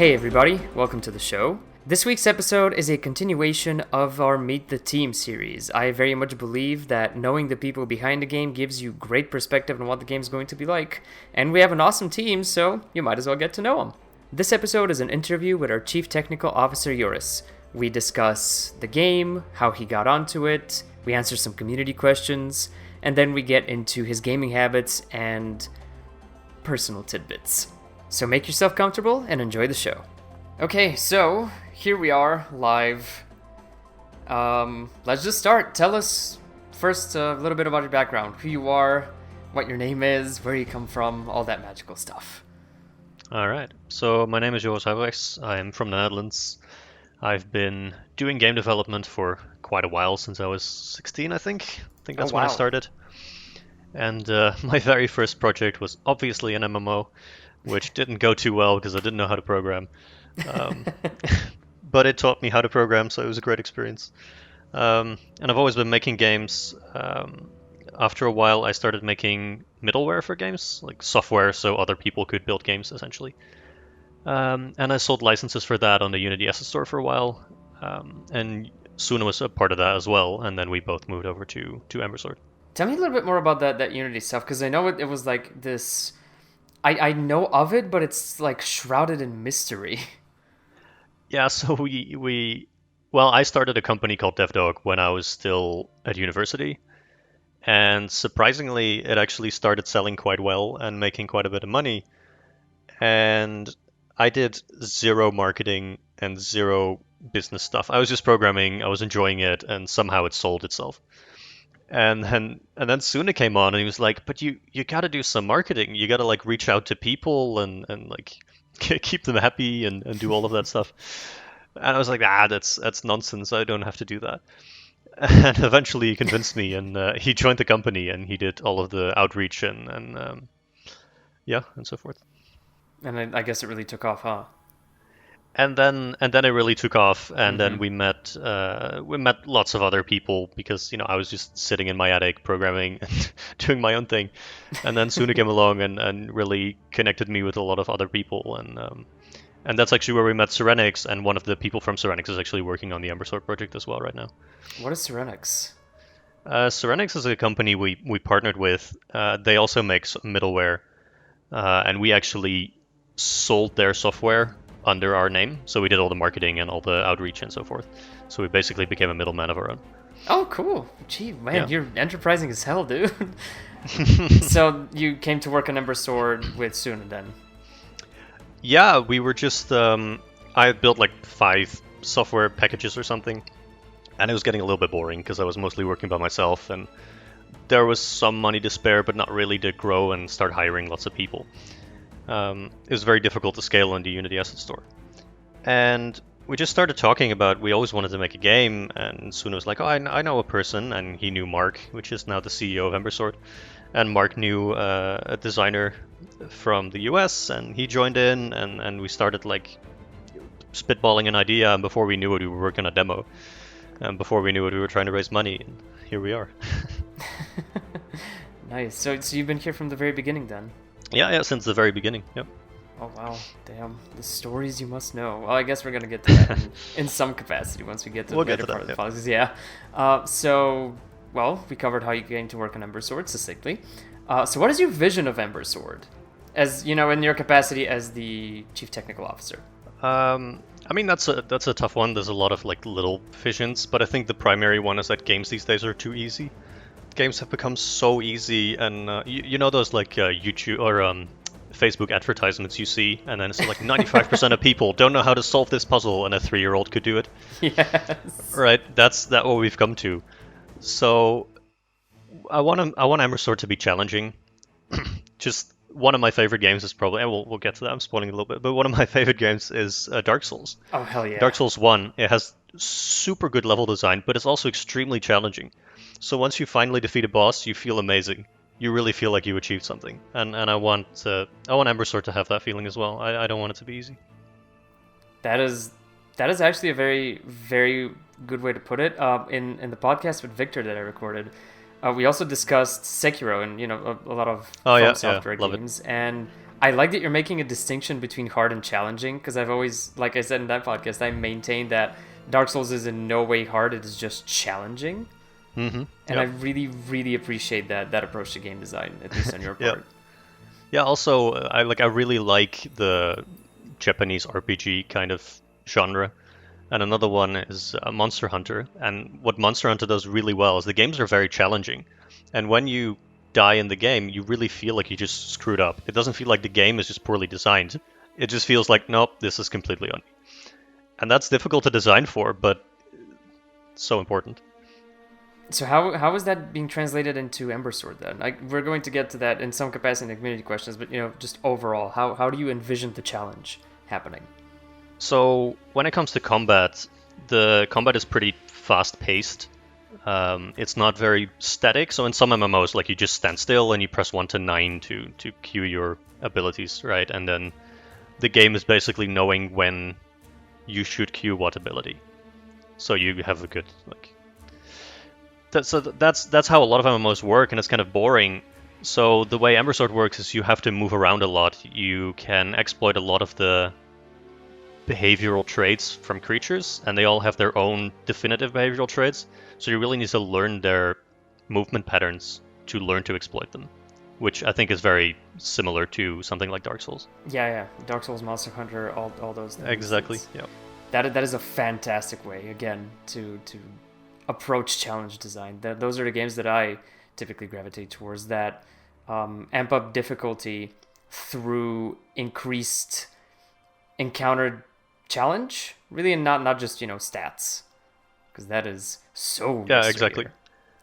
Hey everybody, welcome to the show. This week's episode is a continuation of our Meet the Team series. I very much believe that knowing the people behind the game gives you great perspective on what the game's going to be like, and we have an awesome team, so you might as well get to know them. This episode is an interview with our Chief Technical Officer, Joris. We discuss the game, how he got onto it, we answer some community questions, and then we get into his gaming habits and personal tidbits. So make yourself comfortable and enjoy the show. Okay, so here we are live. Let's just start. Tell us first a little bit about your background, who you are, what your name is, where you come from, all that magical stuff. All right. So my name is Joris Huijbregts. I'm from the Netherlands. I've been doing game development for quite a while, since I was 16, I think. That's when I started. And my very first project was obviously an MMO, which didn't go too well because I didn't know how to program. But it taught me how to program, so it was a great experience. And I've always been making games. After a while, I started making middleware for games, like software so other people could build games, essentially. And I sold licenses for that on the Unity Asset Store for a while. And Suna was a part of that as well, and then we both moved over to Ember Sword. Tell me a little bit more about that Unity stuff, because I know it was like this... I know of it, but it's like shrouded in mystery. Yeah, so I started a company called DevDog when I was still at university. And surprisingly, it actually started selling quite well and making quite a bit of money. And I did zero marketing and zero business stuff. I was just programming, I was enjoying it, and somehow it sold itself. And then Suna came on and he was like, but you got to do some marketing. You got to like reach out to people and like keep them happy and do all of that stuff. And I was like, that's nonsense. I don't have to do that. And eventually he convinced me, and he joined the company and he did all of the outreach and so forth. And I guess it really took off, huh? And then it really took off, and then we met lots of other people because I was just sitting in my attic programming and doing my own thing, and then Suna came along and really connected me with a lot of other people, and that's actually where we met Serenix, and one of the people from Serenix is actually working on the Ember Sword project as well right now. What is Serenix? Serenix is a company we partnered with. They also make middleware, and we actually sold their software under our name, so we did all the marketing and all the outreach and so forth. So we basically became a middleman of our own. Oh, cool. Gee, man, You're enterprising as hell, dude. So you came to work on Ember Sword with Suna then? Yeah, we were just... I built like 5 software packages or something, and it was getting a little bit boring because I was mostly working by myself, and there was some money to spare, but not really to grow and start hiring lots of people. It was very difficult to scale on the Unity Asset Store. And we just started talking about, we always wanted to make a game, and Suna was like, oh, I know a person, and he knew Mark, which is now the CEO of Ember Sword. And Mark knew a designer from the US, and he joined in, and we started like spitballing an idea, and before we knew it, we were working on a demo. And before we knew it, we were trying to raise money, and here we are. Nice. So you've been here from the very beginning then? Yeah, since the very beginning, yep. Oh, wow. Damn. The stories you must know. Well, I guess we're going to get to that in some capacity once we get to the later part of the podcast. Yeah. So, we covered how you came to work on Ember Sword succinctly. So what is your vision of Ember Sword? As, in your capacity as the Chief Technical Officer? I mean, that's a tough one. There's a lot of like little visions, but I think the primary one is that games these days are too easy. Games have become so easy, and you know those like YouTube or Facebook advertisements you see, and then it's like 95% of people don't know how to solve this puzzle, and a 3-year-old could do it. Yes. Right. That's what we've come to. So I want Ember Sword to be challenging. Just one of my favorite games is probably, and we'll get to that. I'm spoiling a little bit, but one of my favorite games is Dark Souls. Oh hell yeah! Dark Souls 1. It has super good level design, but it's also extremely challenging. So once you finally defeat a boss, you feel amazing. You really feel like you achieved something, and I want Ember Sword to have that feeling as well. I don't want it to be easy. That is actually a very, very good way to put it. In the podcast with Victor that I recorded, we also discussed Sekiro and a lot of From Software games, and I like that you're making a distinction between hard and challenging, because I've always, like I said in that podcast, I maintain that Dark Souls is in no way hard, it is just challenging. Mm-hmm. And I really, really appreciate that approach to game design, at least on your Yeah. part. Yeah, also, I really like the Japanese RPG kind of genre. And another one is Monster Hunter. And what Monster Hunter does really well is the games are very challenging. And when you die in the game, you really feel like you just screwed up. It doesn't feel like the game is just poorly designed. It just feels like, nope, this is completely on me. And that's difficult to design for, but so important. So how is that being translated into Ember Sword then? We're going to get to that in some capacity in the community questions, but just overall, how do you envision the challenge happening? So when it comes to combat, the combat is pretty fast-paced. It's not very static. So in some MMOs, like you just stand still and you press 1 to 9 to queue your abilities, right? And then the game is basically knowing when you should queue what ability. So you have a good that's how a lot of MMOs work, and it's kind of boring. So the way Ember Sword works is you have to move around a lot. You can exploit a lot of the behavioral traits from creatures, and they all have their own definitive behavioral traits. So you really need to learn their movement patterns to learn to exploit them, which I think is very similar to something like Dark Souls. Yeah. Dark Souls, Monster Hunter, all those things. Exactly. Yeah. That is a fantastic way, again, to approach challenge design. Those are the games that I typically gravitate towards, that amp up difficulty through increased encountered challenge, really, and not just stats, because that is so yeah, exactly.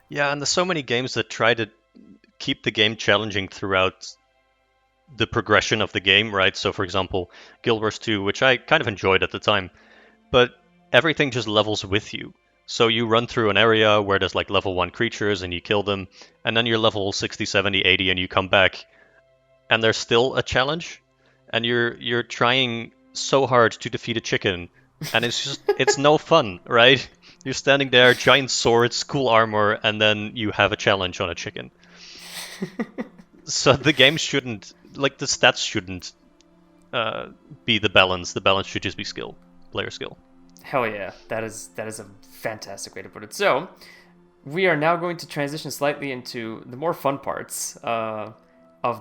Yeah, and there's so many games that try to keep the game challenging throughout the progression of the game, right? So for example, Guild Wars 2, which I kind of enjoyed at the time, but everything just levels with you. So you run through an area where there's like level 1 creatures and you kill them, and then you're level 60, 70, 80 and you come back and there's still a challenge, and you're trying so hard to defeat a chicken, and it's no fun, right? You're standing there, giant swords, cool armor, and then you have a challenge on a chicken. So the game shouldn't, the stats shouldn't be the balance. The balance should just be skill, player skill. Hell yeah, that is a fantastic way to put it. So we are now going to transition slightly into the more fun parts of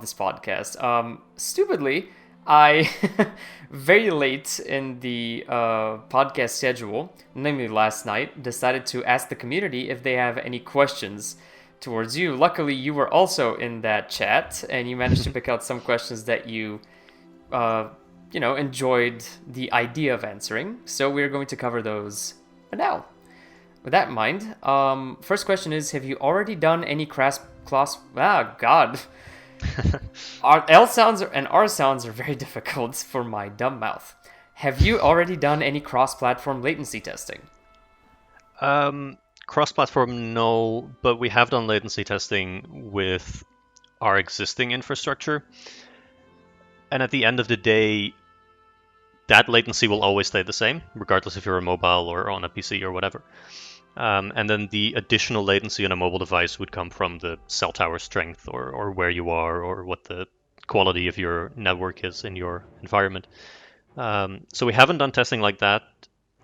this podcast. Stupidly, I very late in the podcast schedule, namely last night, decided to ask the community if they have any questions towards you. Luckily, you were also in that chat, and you managed to pick out some questions that you enjoyed the idea of answering. So we're going to cover those now. With that in mind, first question is, have you already done any class? God. Our L sounds and R sounds are very difficult for my dumb mouth. Have you already done any cross-platform latency testing? Cross-platform, no, but we have done latency testing with our existing infrastructure. And at the end of the day, that latency will always stay the same, regardless if you're a mobile or on a PC or whatever. And then the additional latency on a mobile device would come from the cell tower strength or where you are or what the quality of your network is in your environment. So we haven't done testing like that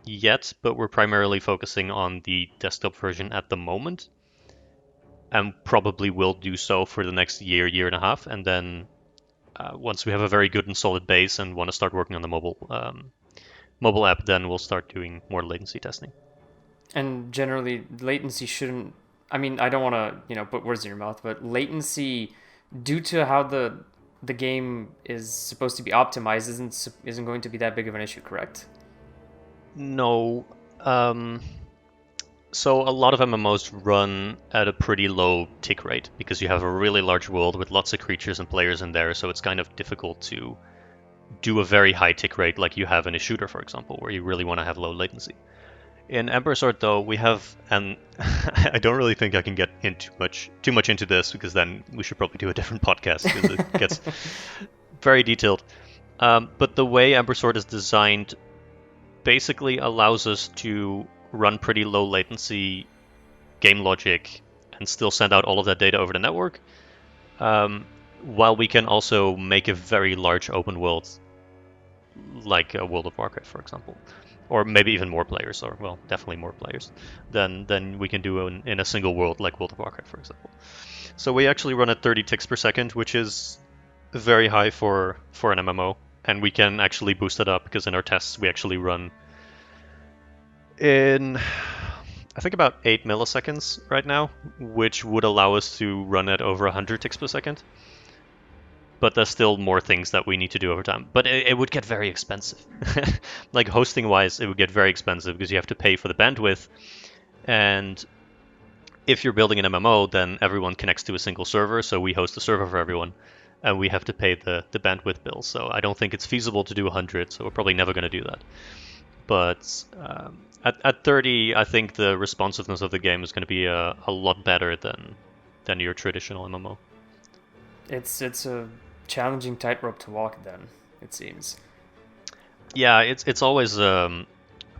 yet, but we're primarily focusing on the desktop version at the moment, and probably will do so for the next year and a half. And then once we have a very good and solid base and want to start working on the mobile app, then we'll start doing more latency testing. And generally, latency shouldn't... I mean, I don't want to, put words in your mouth, but latency, due to how the game is supposed to be optimized, isn't going to be that big of an issue, correct? No. So a lot of MMOs run at a pretty low tick rate because you have a really large world with lots of creatures and players in there, so it's kind of difficult to do a very high tick rate like you have in a shooter, for example, where you really want to have low latency. In Ember Sword, though, we have, and I don't really think I can get too much into this, because then we should probably do a different podcast because it gets very detailed. But the way Ember Sword is designed basically allows us to run pretty low latency game logic and still send out all of that data over the network, while we can also make a very large open world, like World of Warcraft, for example, or maybe even more players, or well, definitely more players than we can do in a single world like World of Warcraft, for example. So we actually run at 30 ticks per second, which is very high for an MMO, and we can actually boost it up because in our tests we actually run in I think about 8 milliseconds right now, which would allow us to run at over 100 ticks per second. But there's still more things that we need to do over time. But it would get very expensive. Like hosting wise, it would get very expensive because you have to pay for the bandwidth. And if you're building an MMO, then everyone connects to a single server. So we host a server for everyone. And we have to pay the bandwidth bill. So I don't think it's feasible to do 100. So we're probably never going to do that. But at 30, I think the responsiveness of the game is going to be a lot better than your traditional MMO. It's a challenging tightrope to walk then, it seems. Yeah, it's always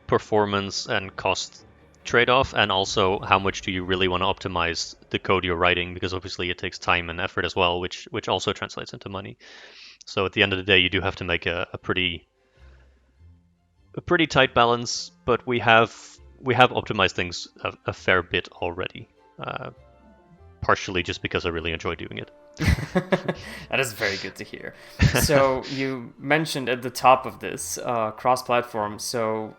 performance and cost trade-off, and also how much do you really want to optimize the code you're writing, because obviously it takes time and effort as well, which also translates into money. So at the end of the day, you do have to make a pretty tight balance, but we have optimized things a fair bit already, partially just because I really enjoy doing it. That is very good to hear. So you mentioned at the top of this cross-platform. So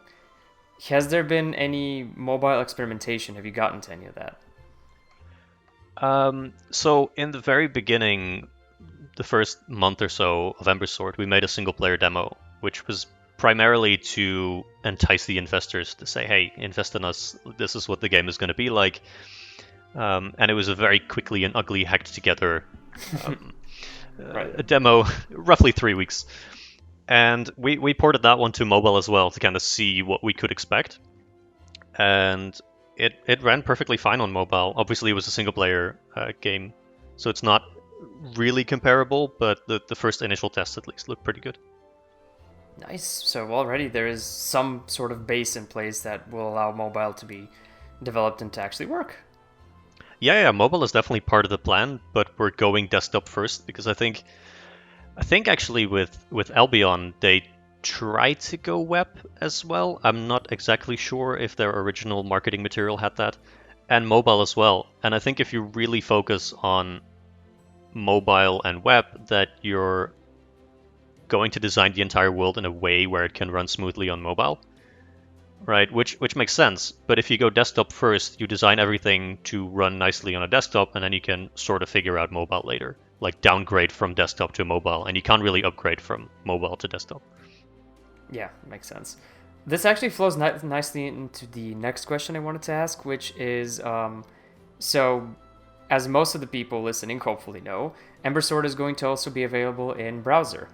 has there been any mobile experimentation? Have you gotten to any of that? So in the very beginning, the first month or so of Ember Sword, we made a single-player demo, which was primarily to entice the investors to say, hey, invest in us, this is what the game is going to be like. And it was a very quickly and ugly hacked together a demo, roughly 3 weeks. And we ported that one to mobile as well to kind of see what we could expect. And it ran perfectly fine on mobile. Obviously, it was a single player game, so it's not really comparable, but the first initial tests at least looked pretty good. Nice. So already there is some sort of base in place that will allow mobile to be developed and to actually work. Yeah, mobile is definitely part of the plan, but we're going desktop first because I think actually with Albion they tried to go web as well. I'm not exactly sure if their original marketing material had that, and mobile as well. And I think if you really focus on mobile and web, that you're going to design the entire world in a way where it can run smoothly on mobile. Right, which makes sense. But if you go desktop first, you design everything to run nicely on a desktop, and then you can sort of figure out mobile later, like downgrade from desktop to mobile, and you can't really upgrade from mobile to desktop. Yeah, makes sense. This actually flows nicely into the next question I wanted to ask, which is, so as most of the people listening hopefully know, Ember Sword is going to also be available in browser.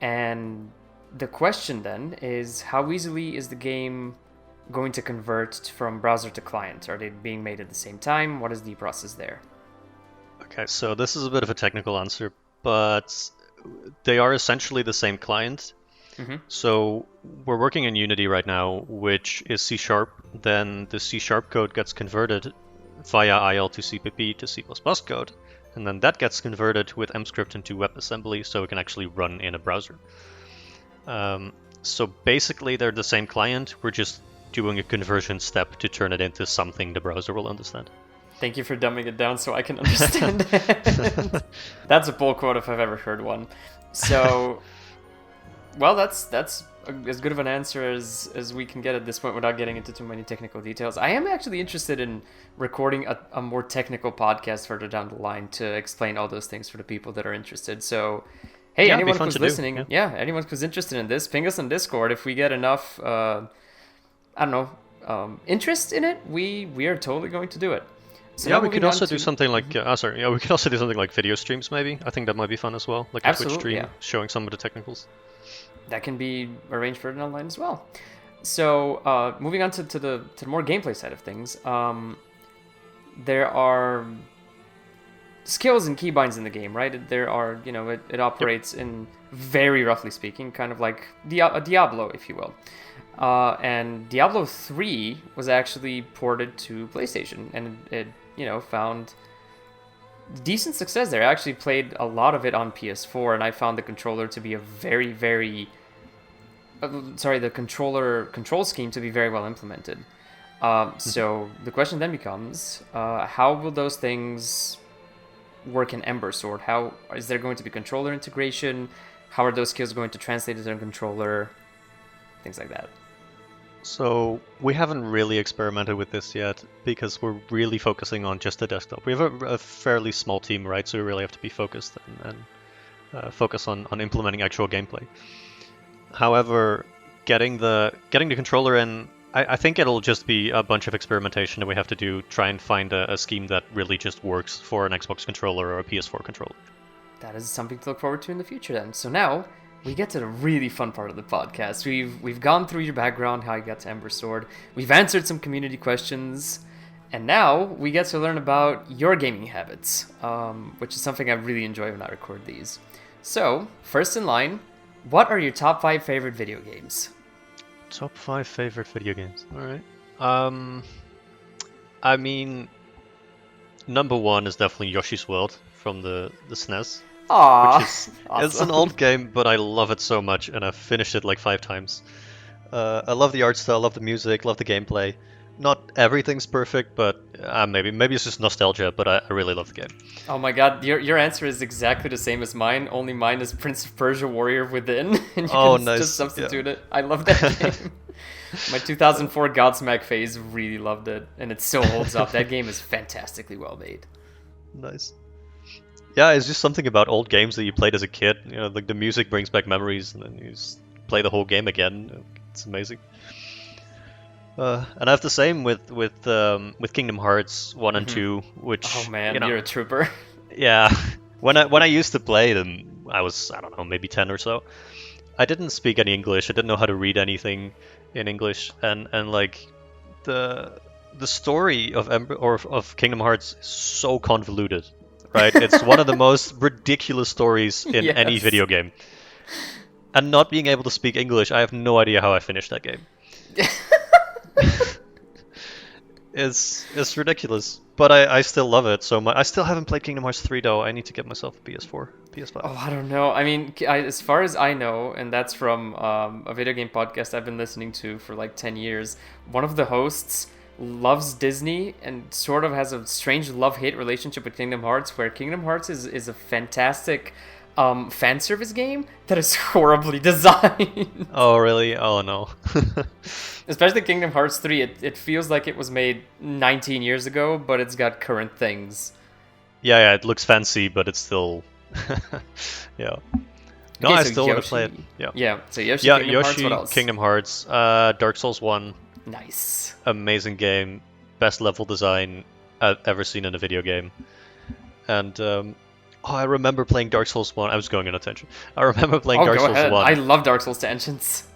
And the question then is, how easily is the game going to convert from browser to client? Are they being made at the same time? What is the process there? Okay, so this is a bit of a technical answer, but they are essentially the same client. Mm-hmm. So we're working in Unity right now, which is C#. Then the C# code gets converted via IL to CPP to C++ code, and then that gets converted with Mscript into WebAssembly, so it can actually run in a browser. So basically they're the same client, we're just doing a conversion step to turn it into something the browser will understand. Thank you for dumbing it down so I can understand it. That's a pull quote if I've ever heard one. So, well, that's as good of an answer as we can get at this point without getting into too many technical details. I am actually interested in recording a more technical podcast further down the line to explain all those things for the people that are interested. So, hey, yeah, anyone who's listening, anyone who's interested in this, ping us on Discord. If we get enough, interest in it, we are totally going to do it. So yeah, we could also do something like we could also do something like video streams. Maybe I think that might be fun as well, like a Twitch stream showing some of the technicals. That can be arranged for it online as well. So moving on to the more gameplay side of things, there are skills and keybinds in the game, right? There are, it operates in, very roughly speaking, kind of like a Diablo, if you will. And Diablo 3 was actually ported to PlayStation, and it found decent success there. I actually played a lot of it on PS4, and I found the controller to be a very, very... the control scheme to be very well implemented. So the question then becomes, how will those things work in Ember Sword? How is there going to be controller integration? How are those skills going to translate into a controller? Things like that. So we haven't really experimented with this yet because we're really focusing on just the desktop. We have a fairly small team, right? So we really have to be focused and focus on implementing actual gameplay. However, getting the controller in, I think it'll just be a bunch of experimentation that we have to do, try and find a scheme that really just works for an Xbox controller or a PS4 controller. That is something to look forward to in the future then. So now we get to the really fun part of the podcast. We've gone through your background, how you got to Ember Sword. We've answered some community questions. And now we get to learn about your gaming habits, which is something I really enjoy when I record these. So, first in line, what are your top 5 favorite video games? Top 5 favorite video games. Alright. I mean, number 1 is definitely Yoshi's World from the SNES. Aww, which is, awesome. It's an old game, but I love it so much, and I've finished it like 5 times. I love the art style, love the music, love the gameplay. Not everything's perfect, but maybe it's just nostalgia, but I really love the game. Oh my god, your answer is exactly the same as mine, only mine is Prince of Persia Warrior Within, and you can nice. just substitute it. I love that game. My 2004 Godsmack phase really loved it, and it still holds up. That game is fantastically well made. Nice. Yeah, it's just something about old games that you played as a kid. You know, like the music brings back memories, and then you just play the whole game again. It's amazing. And I have the same with Kingdom Hearts 1 and 2, which oh man, you're a trooper. Yeah, when I used to play them, I was, I don't know, maybe 10 or so. I didn't speak any English. I didn't know how to read anything in English, and like the story of of Kingdom Hearts is so convoluted, right? It's one of the most ridiculous stories in any video game. And not being able to speak English, I have no idea how I finished that game. It's ridiculous, but I still love it so much. I still haven't played Kingdom Hearts 3 though. I need to get myself a PS4, PS5. Oh, I don't know. I mean, as far as I know, and that's from a video game podcast I've been listening to for like 10 years, one of the hosts loves Disney and sort of has a strange love-hate relationship with Kingdom Hearts, where Kingdom Hearts is a fantastic fan service game that is horribly designed. Oh, really? Oh, no. Especially Kingdom Hearts 3, it feels like it was made 19 years ago, but it's got current things. Yeah, it looks fancy, but it's still... yeah. No, Okay, I so still want to Yoshi- play it. Yeah, so Yoshi, yeah, Kingdom Hearts, Yoshi, what else? Kingdom Hearts, Dark Souls 1, Nice. amazing game, best level design I've ever seen in a video game. And I remember playing Dark Souls 1. I was going on a tangent. I remember playing Dark go Souls ahead. 1. I love Dark Souls tangents.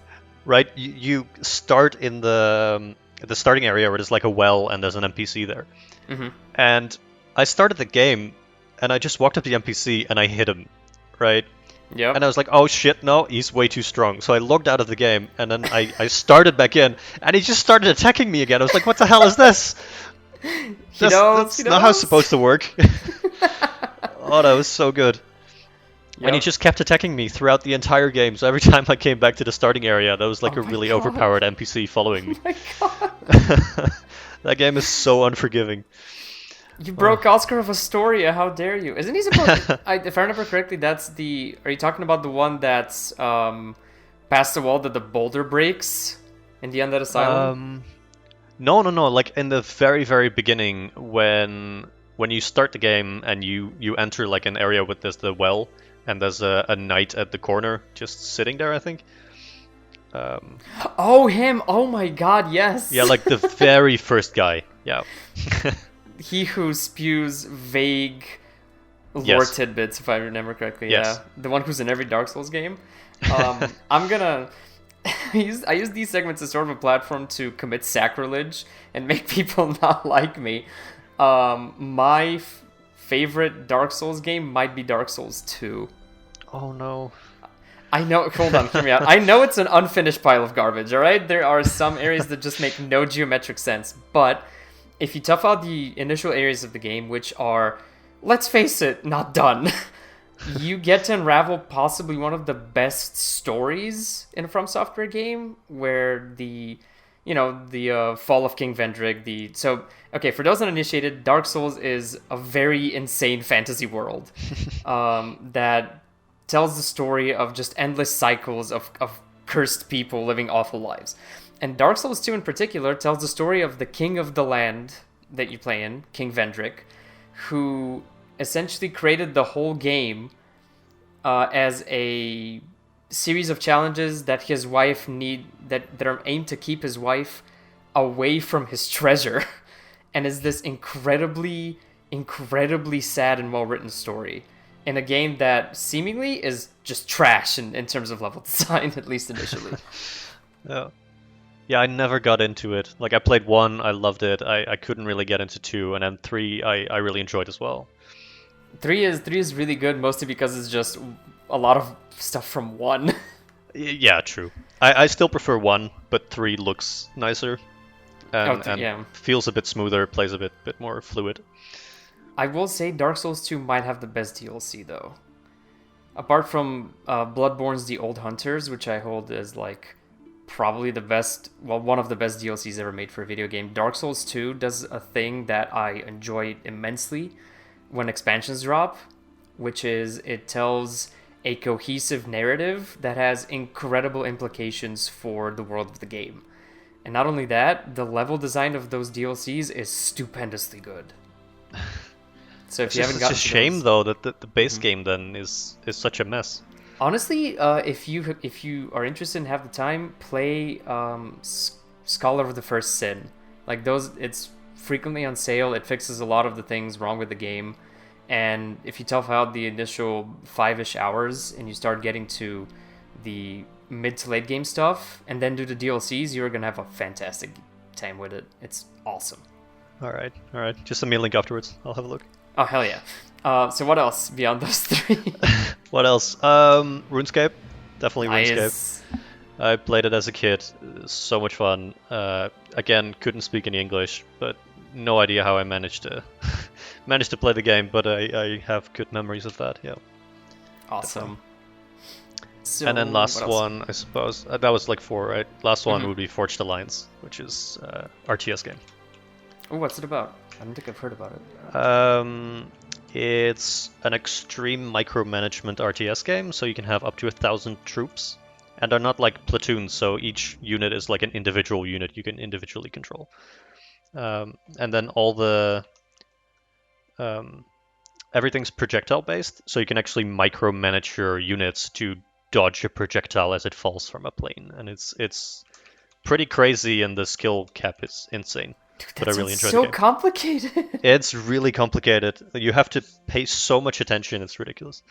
Right, you start in the starting area where there's like a well and there's an NPC there. Mm-hmm. And I started the game and I just walked up to the NPC and I hit him, right? Yep. And I was like, oh shit, no, he's way too strong. So I logged out of the game and then I started back in and he just started attacking me again. I was like, what the hell is this? That's not how it's supposed to work. Oh, that was so good. Yep. And he just kept attacking me throughout the entire game. So every time I came back to the starting area, there was like Oh a my really God. overpowered NPC following me. Oh my god. That game is so unforgiving. You broke Oscar of Astoria, how dare you? Isn't he supposed if I remember correctly, that's the... Are you talking about the one that's past the wall that the boulder breaks in the Undead Asylum? No. Like in the very, very beginning, when you start the game and you enter like an area with the well, and there's a knight at the corner just sitting there, I think. Oh, him! Oh my god, yes! Yeah, like the very first guy. Yeah. He who spews vague lore Yes. tidbits, if I remember correctly. Yes. Yeah, the one who's in every Dark Souls game. I'm gonna... I use these segments as sort of a platform to commit sacrilege and make people not like me. My favorite Dark Souls game might be Dark Souls 2. Oh no. I know, hold on, hear me out. I know it's an unfinished pile of garbage, alright? There are some areas that just make no geometric sense, but if you tough out the initial areas of the game, which are let's face it, not done. You get to unravel possibly one of the best stories in a From Software game, where the fall of King Vendrick. Okay, for those uninitiated, Dark Souls is a very insane fantasy world that tells the story of just endless cycles of cursed people living awful lives. And Dark Souls 2 in particular tells the story of the king of the land that you play in, King Vendrick, who essentially created the whole game as a series of challenges that his wife that are aimed to keep his wife away from his treasure, and is this incredibly sad and well-written story in a game that seemingly is just trash in terms of level design, at least initially. Yeah, I never got into it. Like, I played 1, I loved it. I couldn't really get into 2, and then 3 I really enjoyed as well. 3 is really good, mostly because it's just a lot of stuff from 1. Yeah, true. I still prefer 1, but 3 looks nicer and feels a bit smoother, plays a bit more fluid. I will say Dark Souls 2 might have the best DLC, though. Apart from Bloodborne's The Old Hunters, which I hold as, like, probably the best, well, one of the best DLCs ever made for a video game. Dark Souls 2 does a thing that I enjoy immensely when expansions drop, which is it tells a cohesive narrative that has incredible implications for the world of the game. And not only that, the level design of those DLCs is stupendously good. So if you haven't gotten, it's a shame though that the base game then is such a mess. Honestly, if you are interested and have the time, play Scholar of the First Sin. Like those, it's frequently on sale. It fixes a lot of the things wrong with the game. And if you tough out the initial 5-ish hours and you start getting to the mid to late game stuff and then do the DLCs, you're going to have a fantastic time with it. It's awesome. All right. Just send me a link afterwards. I'll have a look. Oh, hell yeah. So what else beyond those 3? What else? RuneScape. Definitely RuneScape. Nice. I played it as a kid. So much fun. Again, couldn't speak any English, but no idea how I managed to play the game, but I have good memories of that. Yeah. Awesome. So, and then last one, I suppose that was like 4, right? Last one would be Forged Alliance, which is RTS game. Oh, what's it about? I don't think I've heard about it. It's an extreme micromanagement RTS game, so you can have up to 1,000 troops, and they're not like platoons, so each unit is like an individual unit you can individually control. And then all the everything's projectile based, so you can actually micromanage your units to dodge a projectile as it falls from a plane, and it's pretty crazy, and the skill cap is insane. Dude, but I really enjoy so the game. Complicated. It's really complicated. You have to pay so much attention. It's ridiculous.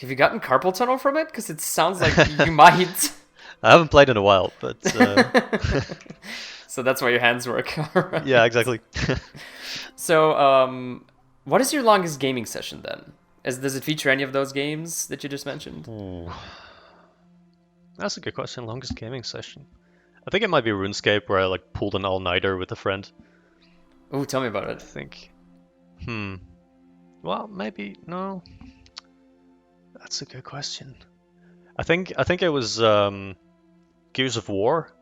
Have you gotten carpal tunnel from it? Because it sounds like you might. I haven't played in a while, but so that's why your hands work. Right. Yeah, exactly. So, what is your longest gaming session then? Does it feature any of those games that you just mentioned? Ooh. That's a good question. Longest gaming session. I think it might be RuneScape, where I like pulled an all-nighter with a friend. Oh, tell me about it. I think. Well, maybe no. That's a good question. I think it was Gears of War.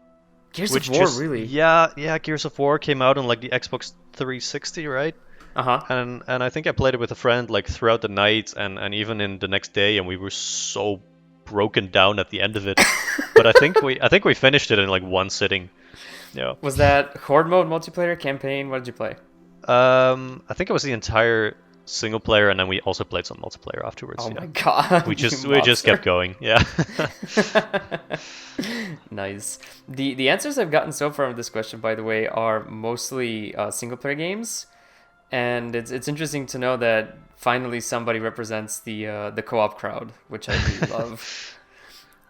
Gears of War, really? Yeah. Gears of War came out on like the Xbox 360, right? And I think I played it with a friend like throughout the night and even in the next day, and we were so broken down at the end of it. But I think we finished it in like one sitting. Yeah. Was that horde mode, multiplayer, campaign? What did you play? I think it was the entire single player, and then we also played some multiplayer afterwards. Oh my god. We just kept going. Yeah. Nice. The answers I've gotten so far on this question, by the way, are mostly single player games. And it's interesting to know that finally somebody represents the co-op crowd, which I really love.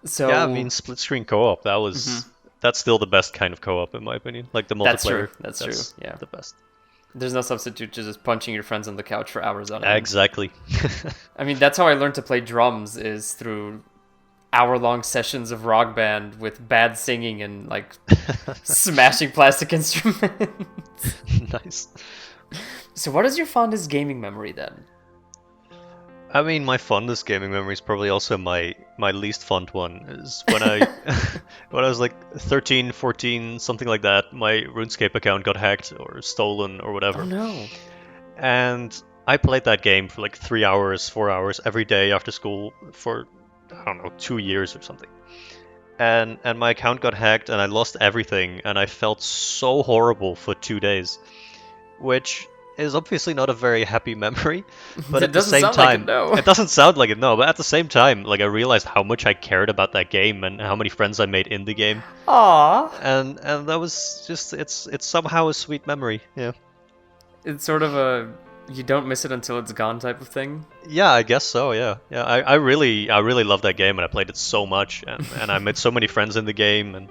So yeah, I mean, split screen co-op, that's still the best kind of co-op in my opinion. Like the multiplayer. That's true. Yeah, the best. There's no substitute to just punching your friends on the couch for hours on end. Exactly. I mean, that's how I learned to play drums, is through hour-long sessions of Rock Band with bad singing and like smashing plastic instruments. Nice. So what is your fondest gaming memory then? I mean, my fondest gaming memory is probably also my least fond one. Is when I when I was like 13, 14, something like that. My RuneScape account got hacked or stolen or Oh whatever, no. and I played that game for like 3 hours, 4 hours every day after school for I don't know 2 years or something. And my account got hacked and I lost everything and I felt so horrible for 2 days, which is obviously not a very happy memory, but It at the doesn't same sound like it, time, no. it doesn't sound like it, no, but at the same time, like I realized how much I cared about that game and how many friends I made in the game, Aw. and that was just it's somehow a sweet memory, yeah. It's sort of a you don't miss it until it's gone type of thing. Yeah, I guess so. Yeah, yeah. I really love that game, and I played it so much, and I made so many friends in the game, and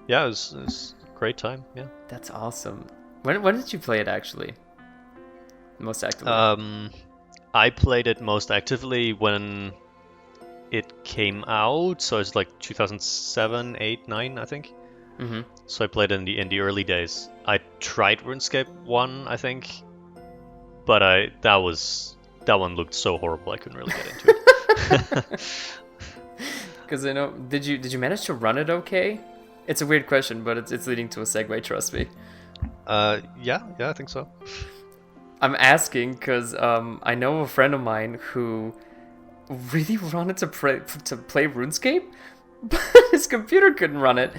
yeah, it was a great time. Yeah. That's awesome. When did you play it actually? Most actively. I played it most actively when it came out, so it's like 2007, 8, 9, I think. Mm-hmm. So I played in the early days. I tried RuneScape 1, I think, but that one looked so horrible I couldn't really get into it. Because I know, did you manage to run it okay? It's a weird question, but it's leading to a segue. Trust me. Yeah, I think so. I'm asking because I know a friend of mine who really wanted to play RuneScape, but his computer couldn't run it.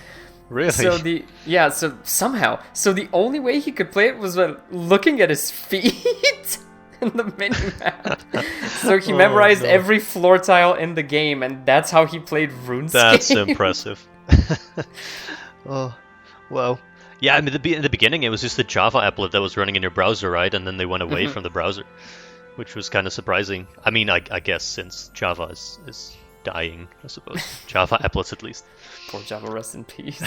Really? So the only way he could play it was by looking at his feet in the mini-map. So he memorized every floor tile in the game, and that's how he played RuneScape. That's impressive. Oh, wow. Yeah, I mean, in the beginning, it was just the Java applet that was running in your browser, right? And then they went away from the browser, which was kind of surprising. I mean, I guess since Java is dying, I suppose. Java applets, at least. Poor Java, rest in peace.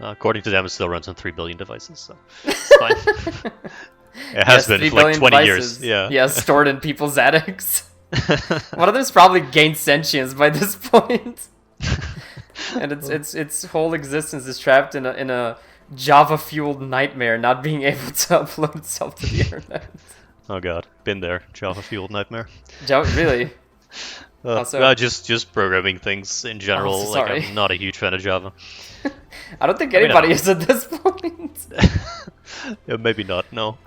According to them, it still runs on 3 billion devices, so it's fine. It has been for like 20 devices. years. Yeah. Yeah, stored in people's attics. One of them's probably gained sentience by this point. And its whole existence is trapped in a Java-fueled nightmare, not being able to upload itself to the internet. Oh god, been there. Java-fueled nightmare. Really? Also, just programming things in general. Oh, sorry. Like I'm not a huge fan of Java. I don't think anybody is at this point. Yeah, maybe not. No.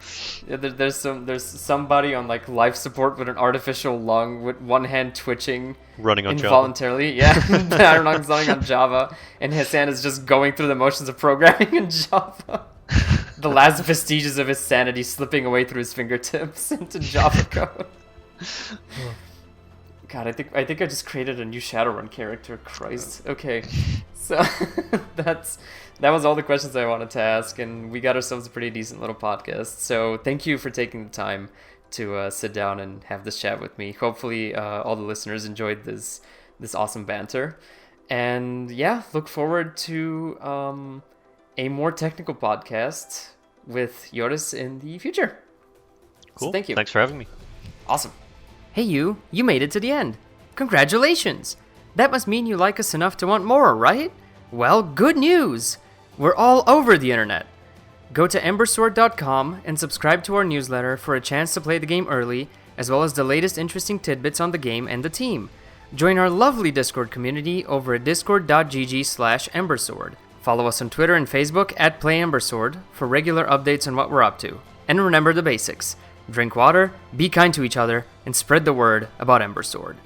Yeah, there's somebody on like life support with an artificial lung with one hand twitching Running on Java. involuntarily. Yeah, I don't know, something on Java, and his hand is just going through the motions of programming in Java. The last vestiges of his sanity slipping away through his fingertips into Java code. God, I think I just created a new Shadowrun character. Christ. Okay, so that was all the questions I wanted to ask, and we got ourselves a pretty decent little podcast. So thank you for taking the time to sit down and have this chat with me. Hopefully, all the listeners enjoyed this awesome banter, and yeah, look forward to a more technical podcast with Joris in the future. Cool. So thank you. Thanks for having me. Awesome. Hey you made it to the end. Congratulations! That must mean you like us enough to want more, right? Well, good news! We're all over the internet. Go to embersword.com and subscribe to our newsletter for a chance to play the game early, as well as the latest interesting tidbits on the game and the team. Join our lovely Discord community over at discord.gg/embersword. Follow us on Twitter and Facebook at PlayEmberSword for regular updates on what we're up to. And remember the basics. Drink water, be kind to each other, and spread the word about Ember Sword.